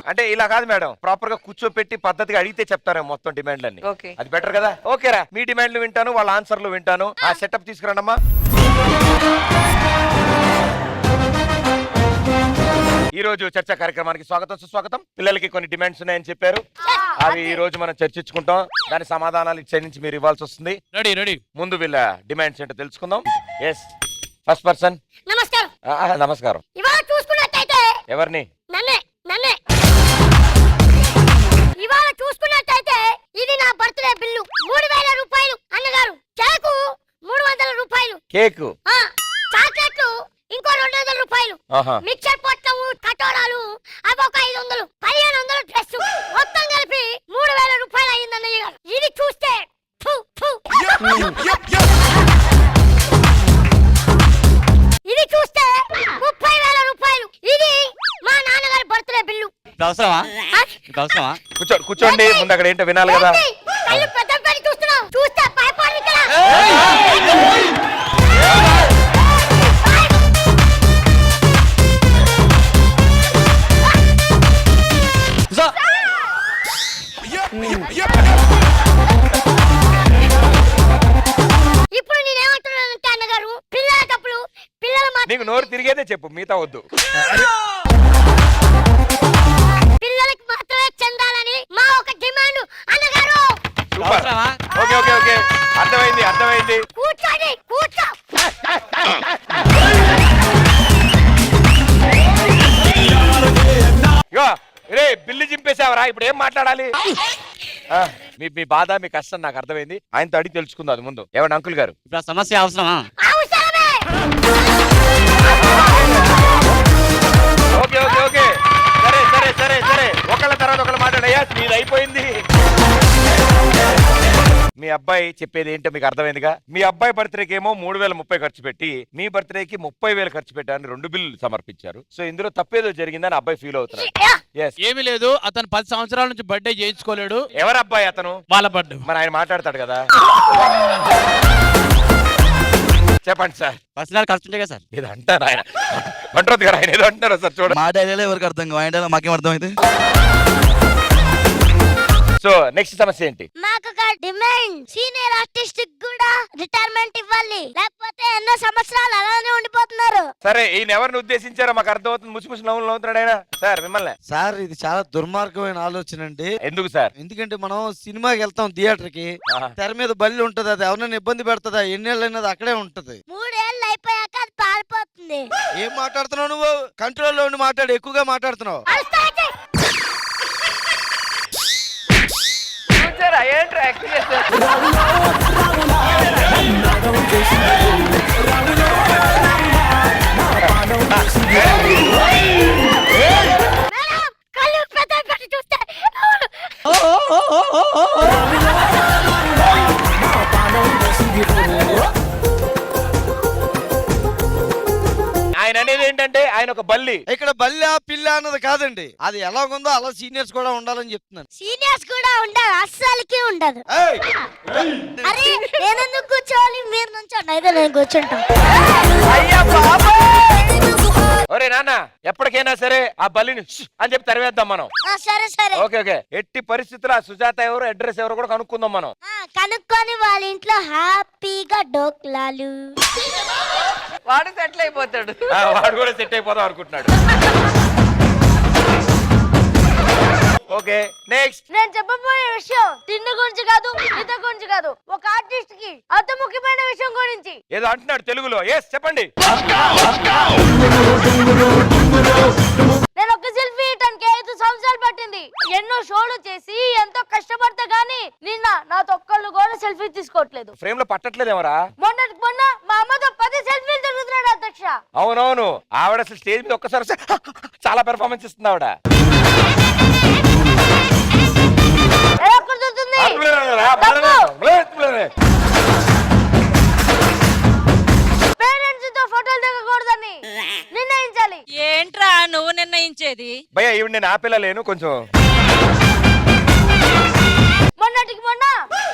అంటే ఇలా కాదు మేడం, ప్రాపర్ గా కూర్చోపెట్టి పద్ధతిగా అడిగితే చెప్తారు మొత్తం డిమాండ్లన్నీ. అది బెటర్ కదా. ఓకేరా, మీ డిమాండ్లు వింటాను, వాళ్ళ ఆన్సర్లు వింటాను. ఆ సెటప్ తీసుకురండమ్మా. ఈ రోజు చర్చా కార్యక్రమానికి స్వాగతం సుస్వాగతం. పిల్లలకి కొన్ని డిమాండ్స్ ఉన్నాయని చెప్పారు, అవి ఈ రోజు మనం చర్చించుకుంటాం. దాని సమాధానాలు ఇచ్చే నుంచి మీరు ఇవ్వాల్సి వస్తుంది. రెడీ. ముందు వీళ్ళ డిమాండ్స్ ఏంటో తెలుసుకుందాం. Yes, first person. నమస్కారం. నమస్కారం. ఇవాళ చూసుకున్నట్టయితే ఎవరిని? నన్నే. ఇవాళ చూసుకున్నట్టయితే ఇది నా బర్త్డే బిల్లు 3000 రూపాయలు. అన్నగారు కేకు 300 రూపాయలు. కేకు, చాక్లెట్లు ఇంకో 200 రూపాయలు. మిక్చర్ పొట్టము కటోరాలు అవి ఒక 500, 1500 డ్రెస్ మొత్తం కలిపి 3000 రూపాయలు అయ్యింది అన్నయ్య గారు. ఇది చూస్తే ఇది చూస్తే 30,000 రూపాయలు. ఇది మా నాన్నగారి బర్త్డే బిల్లు. అవసరమా? కూర్చోండి. ముందు అక్కడ ఏంటో వినాలి కదా. కళ్ళు పెద్ద పెట్టి చూస్తున్నావు, చూస్తే భయపడి కదా. ఇప్పుడు నేనేమంటున్నానంటే అన్నగారు, పిల్లల తప్పులు నీకు నోరు తిరిగేదే చెప్పు, మిగతా వద్దు. పిల్లలకి మాత్రమే చెందాలని మా ఒక డిమాండ్ అన్నగారు. ఓకే, అర్థమైంది. కూర్చోండి, కూర్చో. రే, బిల్లు చింపేసావరా, ఇప్పుడు ఏం మాట్లాడాలి? మీ బాధ, మీ కష్టం నాకు అర్థమైంది. ఆయనతో అడిగి తెలుసుకుందాం. అది ముందు ఏమండి అంకుల్ గారు, ఇప్పుడు సమస్య అవసరమా? ఓకే. సరే. ఒకళ్ళ తర్వాత ఒకళ్ళు మాట్లాడయ్యా, మీది అయిపోయింది. మీ అబ్బాయి చెప్పేది ఏంటో మీకు అర్థమైందిగా. మీ అబ్బాయి బర్త్డేకి ఏమో 3030 ఖర్చు పెట్టి, మీ బర్త్డేకి 30,000 ఖర్చు పెట్టారని 2 బిల్లులు సమర్పించారు. సో ఇందులో తప్పేదో జరిగిందని అబ్బాయి ఫీల్ అవుతున్నాడు. ఏమీ లేదు, అతను 10 సంవత్సరాల నుంచి బర్త్డే చేయించుకోలేడు. ఎవరు అబ్బాయి? అతను వాళ్ళ బర్త్డే. మరి ఆయన మాట్లాడతాడు కదా. చెప్పండి సార్. పర్సనల్ ఖర్చు ఉంటాయి కదా సార్. ఇది అంటారు ఆయన అంటారు కదా, ఆయన ఏదో అంటారు సార్. చూడండి, మా డైలాగ్ ఎవరికి అర్థం కాదు, ఆయన డైలాగ్ మాకేం అర్థమైంది. సో నెక్స్ట్ సమస్య ఏంటి? మాకు ఒక డిమాండ్, సీనియర్ ఆర్టిస్ట్ కూడా రిటైర్మెంట్ ఇవ్వాలి, లేకపోతే ఎన్నో సంవత్సరాలు అలానే ఉండిపోతున్నారు. సరే, ఈయన ఎవరిని ఉద్దేశించారో మాకు అర్థమవుతుంది. ముసి నవ్వులు నవ్వుతున్నాడు ఆయన. సార్ మిమ్మల్ని. సార్, ఇది చాలా దుర్మార్గమైన ఆలోచన అండి. ఎందుకు సార్? ఎందుకంటే మనం సినిమాకి వెళ్తాం థియేటర్ కి, తెర మీద బల్లి ఉంటది, అది ఎవరైనా ఇబ్బంది పెడతదా? ఎన్నేళ్ళు అయినది అక్కడే ఉంటది. 3 ఏళ్ళు అయిపోయాక అది పారిపోతుంది. ఏం మాట్లాడుతున్నావు నువ్వు? కంట్రోల్లో ఉండి మాట్లాడు, ఎక్కువగా మాట్లాడుతున్నావు. ఏంట్రా యాక్టింగ్ చేస్తారు? కళ్ళు పెద్ద పెట్టి చూస్తే ఆయన అనేది ఏంటంటే ఆయన ఒక బల్లి. ఇక్కడ బల్లి పిల్ల అన్నది కాదండి, అది ఎలా ఉందో అలా సీనియర్స్ కూడా ఉండాలని చెప్తున్నాను. సీనియర్స్ కూడా ఉండదు, అస్సలకి ఉండదు. అరే, నేనెందుకు కూర్చోవాలి? మీరు నుంచోండి, అయితే నేను కూర్చుంటాను. ఒరే నాన్న, ఎప్పటికైనా సరే ఆ బల్లిని అని చెప్పి తరివేద్దాం మనం. సరే. ఓకే. ఎట్టి పరిస్థితుల్లో ఆ సుజాత ఎవరు, అడ్రస్ ఎవరు కూడా కనుక్కుందాం మనం. కనుక్కొని వాళ్ళ ఇంట్లో హ్యాపీగా డోక్లాలు. వాడు సెటిల్ అయిపోతాడు. వాడు కూడా సెట్ అయిపోదాం అనుకుంటున్నాడు. Okay, next. నేను చెప్పబోయే విషయం తిండి గురించి కాదు, ఈత గురించి కాదు, ఒక ఆర్టిస్ట్ కి అతి ముఖ్యమైన విషయం గురించి. ఏదో అంటున్నాడు తెలుగులో. ఎస్, చెప్పండి. నేను ఒక సెల్ఫీ ఇయటానికి 5 సంవత్సరాలు పట్టింది. ఎన్నో షోలు చేసి ఎంతో కష్టపడితే గానీ నిన్న నా తొక్కళ్ళు కూడా సెల్ఫీ తీసుకోవట్లేదు. ఫ్రేమ్ లో పట్టట్లేదేమరా? మొన్న మా అమ్మతో 10 సెల్ఫీలు తిరుగుతున్నాడు అధ్యక్ష. అవునవును, ఆవిడ అసలు స్టేజ్ మీద ఒక్కసారి చాలా పెర్ఫార్మెన్స్ ఇస్తుంది ఆవిడ. పేరెంట్స్ తో ఫోటోలు దిగకూడదని నిర్ణయించాలి. ఏంట్రా నువ్వు నిర్ణయించేది? భయ్యా, ఈవిడ నేను ఆపేలేను కొంచెం. మొన్నటికి మొన్న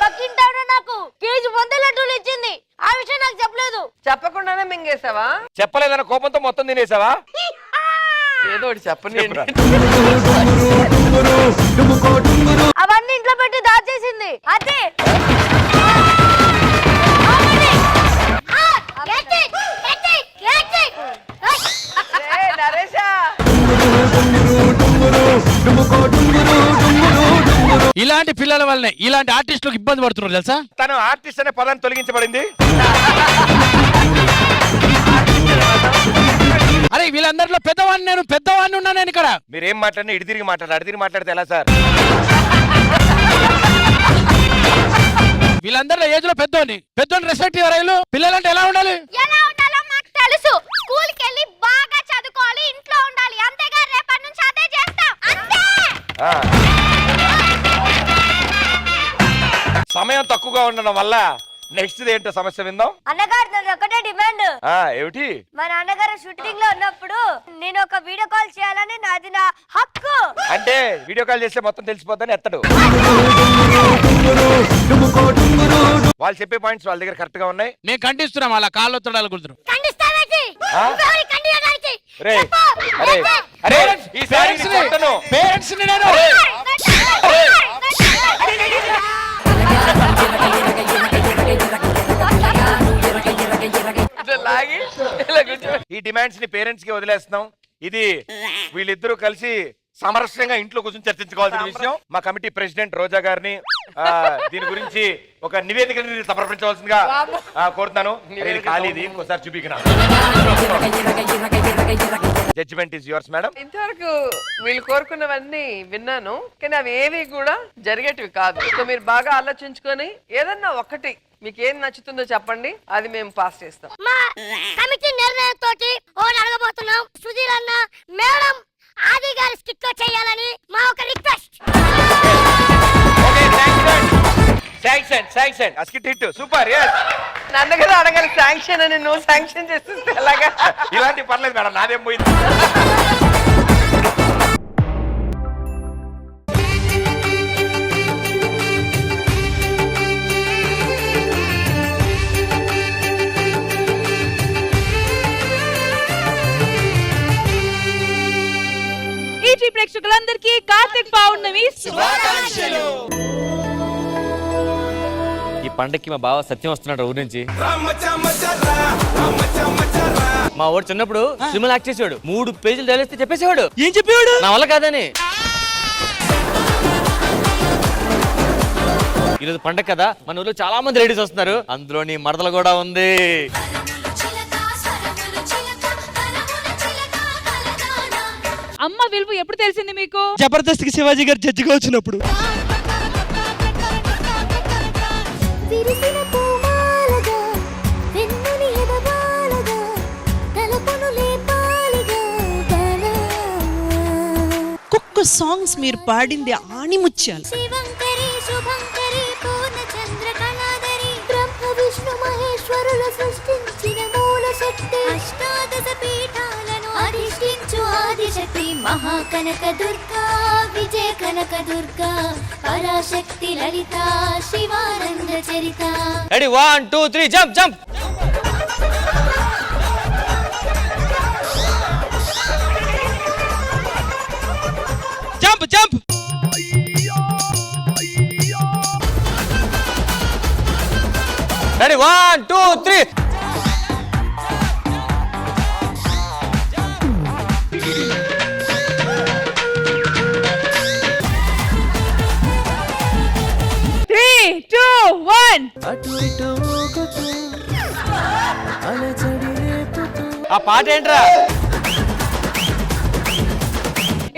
పక్కింటావిడ నాకు కేజీ 100 లడ్డూలు ఇచ్చింది. ఆ విషయం నాకు చెప్పలేదు. చెప్పకుండానే మింగేసావా? చెప్పలేదన్న కోపంతో మొత్తం తినేసావా? ఏదో ఒకటి చెప్పండి. అవన్నీ ఇంట్లో పెట్టి దాచేసింది అదే నరేషా ఇలాంటి పిల్లల వల్లనే ఇలాంటి ఆర్టిస్టులకు ఇబ్బంది పడుతున్నారు తెలుసా. తను ఆర్టిస్ట్ అనే పదాన్ని తొలగించబడింది. అరే వీళ్ళందరిలో పెద్దవాడిని ఉన్నా నేను ఇక్కడ. మీరేం మాట్లాడినా ఇటు తిరిగి మాట్లాడాలి, అటు తిరిగి మాట్లాడితే ఎలా సార్? వీళ్ళందరిలో ఏజ్ లో పెద్దోని రెస్పెక్ట్ ఇవ్వరు. పిల్లలంటే ఎలా ఉండాలి? ఎలా ఉండాలో మాకు తెలుసు. స్కూల్ కి వెళ్ళి బాగా చదువుకోవాలి, ఇంట్లో ఉండాలి. అంతేగా రేపటి నుంచి అదే చేస్తాం అంతే. సమయం తక్కువగా ఉండడం వల్ల నెక్స్ట్ ఏంటో సమస్య విందాం. అన్నగారు నన్ను ఒకటే డిమాండ్. ఏమిటి? మా నాన్నగారు షూటింగ్ లో ఉన్నప్పుడు నేను ఒక వీడియో కాల్ చేయాలని నాది నా హక్కు. అంటే వీడియో కాల్ చేస్తే మొత్తం తెలిసిపోద్దని ఎత్తడు. వాళ్ళు చెప్పే పాయింట్స్ వాళ్ళ దగ్గర కరెక్ట్ గా ఉన్నాయి. మేము ఖండిస్తున్నాం అలా కాళ్ళు తొడాలి కుదురు. రే అరే అరే ఈసారి నీ కొట్టను. పేరెంట్స్ ని నేను లాగి ఇలా కూర్చో. ఈ డిమాండ్స్ ని పేరెంట్స్ కి వదిలేస్తున్నాం. ఇది వీళ్ళిద్దరూ కలిసి సమరస్యంగా ఇంట్లో కూర్చొని చర్చించుకోవాల్సిన విషయం. మా కమిటీ ప్రెసిడెంట్ రోజా గారిని దీని గురించి ఒక నివేదికని సమర్పించవలసిందిగా కోరుతున్నాను. ఇది ఖాళీది ఇంకోసారి చూపిన. Judgement is yours madam. ఇంతవరకు వీళ్ళు కోరుకున్నవన్నీ విన్నాను, కానీ అవి ఏవి కూడా జరిగేటివి కాదు. సో మీరు బాగా ఆలోచించుకొని ఏదన్నా ఒకటి మీకు ఏం నచ్చుతుందో చెప్పండి, అది మేము పాస్ చేస్తాం. మా కమిటీ నిర్ణయంతో ఓన్ అడగబోతున్నాం. సుధీర్ అన్న మేడం ఆది గారి స్కిట్ లో చేయాలని మా ఒక రిక్వెస్ట్. శాంక్షన్ ఆ స్కిట్ హిట్ సూపర్. yes నన్ను కదా అడగాలి శాంక్షన్ అని, నువ్వు శాంక్షన్ చేస్తే ఎలాగా? ఇలాంటి పర్లేదు మేడం, నాదేం పోయింది. ఈటీ ప్రేక్షకులందరికీ కార్తీక్ పౌర్ణమి శుభాకాంక్షలు. ఈ పండక్కి మా బావ సత్యం వస్తున్నాడు ఊరి నుంచి. మా వాడు చిన్నప్పుడు సినిమాలు యాక్ట్ చేసేవాడు. 3 పేజీలు తెలిస్తే చెప్పేసేవాడు. ఏం చెప్పేవాడు? నా వల్ల కాదని. ఈరోజు పండగ కదా, మన ఊళ్ళో చాలా మంది లేడీస్ వస్తున్నారు. అందులో నీ మరదలు కూడా ఉంది. అమ్మ విలువ ఎప్పుడు తెలిసింది మీకు? జబర్దస్త్ శివాజీ గారు జడ్జిగా వచ్చినప్పుడు. ఒక్కొక్క సాంగ్స్ మీరు పాడింది ఆణిముత్యాలు. శివంకరి శుభంకరి పూర్ణ చంద్ర కళాధరి బ్రహ్మ విష్ణు మహేశ్వరులు సృష్టించిన మూల శక్తి అష్టాదశ పీఠాలను అధిష్ఠించు ఆదిశక్తి మహాకనక దుర్గా విజయ కనక దుర్గా పరాశక్తి లలిత శివానంద చరిత. Ready 1 2 3 jump jump. Jump jump. Ready 1 2 3. ఆ పాట ఏంట్రా?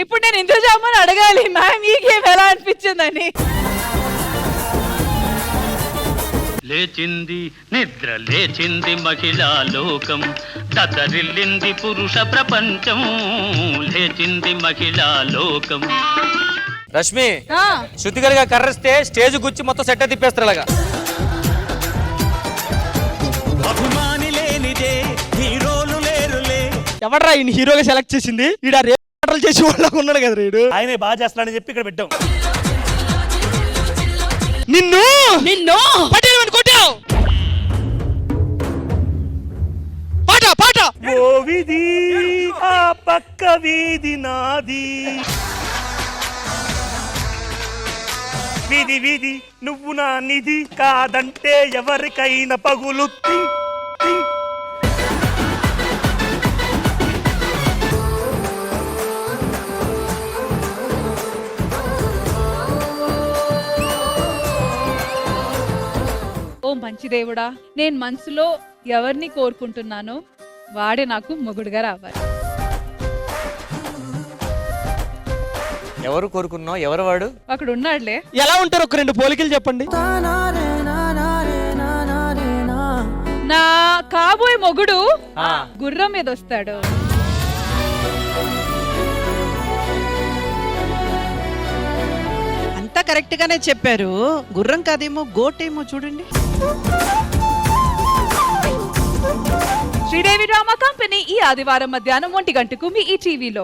ఇప్పుడు నేను ఇంద్రజామని అడగాలి మ్యామ్ ఈ గేమ్ ఎలా అనిపించిందని. లేచింది నిద్ర లేచింది మహిళా లోకం, దతరిల్లింది పురుష ప్రపంచం, లేచింది మహిళా లోకం. రష్మి, శృతి గారిగా కర్రస్తే స్టేజ్ గుచ్చి మొత్తం సెట్ తిప్పేస్తారు అలాగా. అభిమాని లేనిదే హీరోలు లేరులే. ఎవడ్రా ఈయన హీరోగా సెలెక్ట్ చేసింది? ఈడ రేపటలు చేసి వాళ్ళకు ఉన్నాడు కదా రేడు. ఆయనే బాగా చేస్తాడని చెప్పి ఇక్కడ పెట్టాం. నిన్ను నిన్ను పట్టేమని కొట్టావు. పాట పాట. ఓ విధి ఆ పక్క వీధి నాది. వీధి వీధి నువ్వు నా నిధి, కాదంటే ఎవరికైనా పగులుద్ది. ఓ మంచి దేవుడా, నేను మనసులో ఎవరిని కోరుకుంటున్నానో వాడే నాకు మొగుడుగా రావాలి. ఎవరు కోరుకున్నావు? ఎవరు వాడు? అక్కడ ఉన్నాడులే. ఎలా ఉంటారు? ఒక 2 పోలికలు చెప్పండి. నా కాబోయే మొగుడు గుర్రం మీద వస్తాడు. అంతా కరెక్ట్ గానే చెప్పారు. గుర్రం కాదేమో, గోటేమో చూడండి. శ్రీదేవి డ్రామా కంపెనీ ఈ ఆదివారం మధ్యాహ్నం 1 గంటకు మీ ఈ టీవీలో.